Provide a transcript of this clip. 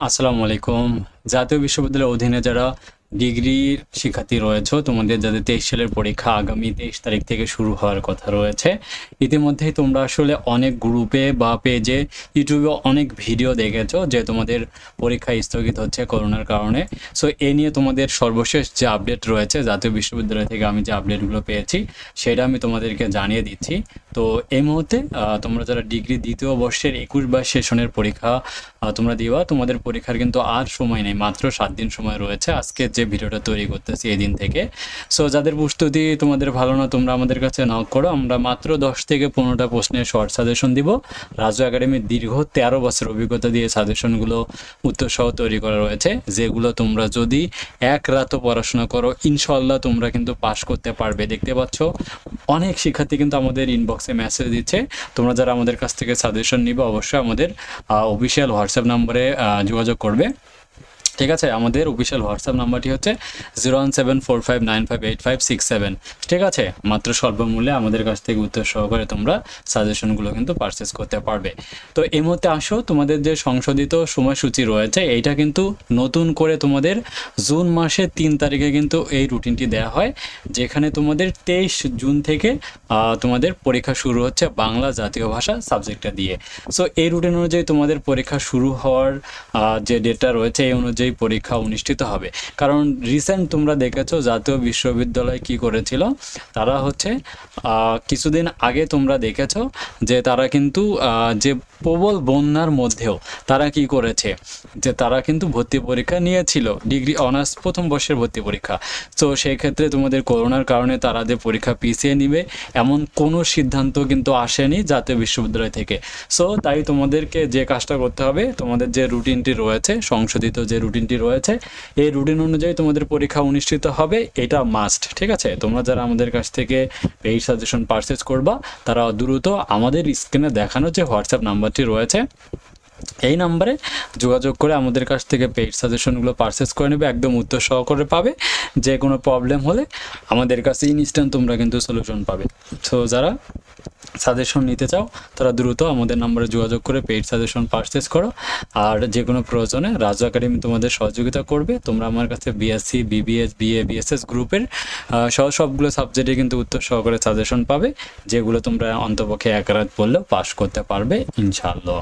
আসসালামু আলাইকুম। জাতীয় বিশ্ববিদ্যালয়ের অধীনে যারা ডিগ্রির শিক্ষার্থী রয়েছে, তোমাদের যাদের 23 সালের পরীক্ষা আগামী 23 তারিখ থেকে শুরু হওয়ার কথা রয়েছে, ইতিমধ্যেই তোমরা আসলে অনেক গ্রুপে বা পেজে, ইউটিউবে অনেক ভিডিও দেখেছো যে তোমাদের পরীক্ষা স্থগিত হচ্ছে করোনার কারণে। সো এ নিয়ে তোমাদের সর্বশেষ যে আপডেট রয়েছে জাতীয় বিশ্ববিদ্যালয় থেকে আমি যে আপডেটগুলো পেয়েছি সেটা আমি তোমাদেরকে জানিয়ে দিচ্ছি। তো এই মুহূর্তে তোমরা যারা ডিগ্রি দ্বিতীয় বর্ষের 21-22 সেশনের পরীক্ষা তোমরা দিবা, তোমাদের পরীক্ষার কিন্তু আর সময় নেই, মাত্র 7 দিন সময় রয়েছে আজকে যে ভিডিওটা তৈরি করতেছি এই দিন থেকে। সো যাদের প্রস্তুতি তোমাদের ভালো না, তোমরা আমাদের কাছে নক করো, আমরা মাত্র 10 থেকে 15টা প্রশ্নের শর্ট সাজেশন দিব। রাজু একাডেমির দীর্ঘ 13 বছর অভিজ্ঞতা দিয়ে সাজেশনগুলো উত্তর সহ তৈরি করা রয়েছে, যেগুলো তোমরা যদি এক রাতও পড়াশোনা করো ইনশাল্লাহ তোমরা কিন্তু পাশ করতে পারবে। দেখতে পাচ্ছ অনেক শিক্ষার্থী কিন্তু আমাদের ইনবক্সে মেসেজ দিচ্ছে। তোমরা যারা আমাদের কাছ থেকে সাজেশন নিবে অবশ্যই আমাদের অফিসিয়াল হোয়াটসঅ্যাপ নম্বরে যোগাযোগ করবে। ঠিক আছে, আমাদের অফিসিয়াল হোয়াটসঅ্যাপ নাম্বারটি হচ্ছে 01745958567। ঠিক আছে, মাত্র স্বল্পমূল্যে আমাদের কাছ থেকে উত্তর সহকারে তোমরা সাজেশনগুলো কিন্তু পারচেস করতে পারবে। তো এই মুহূর্তে আসো, তোমাদের যে সংশোধিত সময়সূচি রয়েছে এইটা কিন্তু নতুন করে তোমাদের জুন মাসের 3 তারিখে কিন্তু এই রুটিনটি দেওয়া হয়, যেখানে তোমাদের 23 জুন থেকে তোমাদের পরীক্ষা শুরু হচ্ছে বাংলা জাতীয় ভাষা সাবজেক্টটা দিয়ে। সো এই রুটিন অনুযায়ী তোমাদের পরীক্ষা শুরু হওয়ার যে ডেটটা রয়েছে এই অনুযায়ী পরীক্ষা অনুষ্ঠিত হবে। কারণ রিসেন্ট তোমরা দেখেছো জাতীয় বিশ্ববিদ্যালয় কি করেছিল, তারা হচ্ছে কিছুদিন আগে তোমরা দেখেছো যে তারা কিন্তু যে প্রবল বন্যার মধ্যেও তারা কি করেছে, যে তারা কিন্তু ভর্তি পরীক্ষা নিয়েছিল, ডিগ্রি অনার্স প্রথম বর্ষের ভর্তি পরীক্ষা। তো সেই ক্ষেত্রে তোমাদের করোনার কারণে তারা যে পরীক্ষা পিছিয়ে নিবে এমন কোনো সিদ্ধান্ত কিন্তু আসেনি জাতীয় বিশ্ববিদ্যালয় থেকে। সো তাই তোমাদেরকে যে কাজটা করতে হবে, তোমাদের যে রুটিনটি রয়েছে, সংশোধিত যে রুটিনটি রয়েছে, এই রুটিন অনুযায়ী তোমাদের পরীক্ষা অনুষ্ঠিত হবে, এটা মাস্ট। ঠিক আছে, তোমরা যারা আমাদের কাছ থেকে পেইড সাজেশন পারচেজ করবা তারা দ্রুত আমাদের স্ক্রিনে দেখানো যে হোয়াটসঅ্যাপ নাম্বারটি রয়েছে এই নাম্বারে যোগাযোগ করে আমাদের কাছ থেকে পেইড সাজেশনগুলো পারচেস করে নেবে, একদম উত্তর সহকারে পাবে। যে কোনো প্রবলেম হলে আমাদের কাছে ইনস্ট্যান্ট তোমরা কিন্তু সলিউশন পাবে। সো যারা সাজেশন নিতে চাও তারা দ্রুত আমাদের নম্বরে যোগাযোগ করে পেইড সাজেশন পারচেস করো। আর যে কোনো প্রয়োজনে রাজু একাডেমি তোমাদের সহযোগিতা করবে। তোমরা আমার কাছে বিএসসি, বিবিএস, বিএ, বিএসএস গ্রুপের সবগুলো সাবজেক্টে কিন্তু উত্তর সহকারে সাজেশন পাবে, যেগুলো তোমরা অন্তপক্ষে এক রাত পড়লেও পাস করতে পারবে ইনশাআল্লাহ।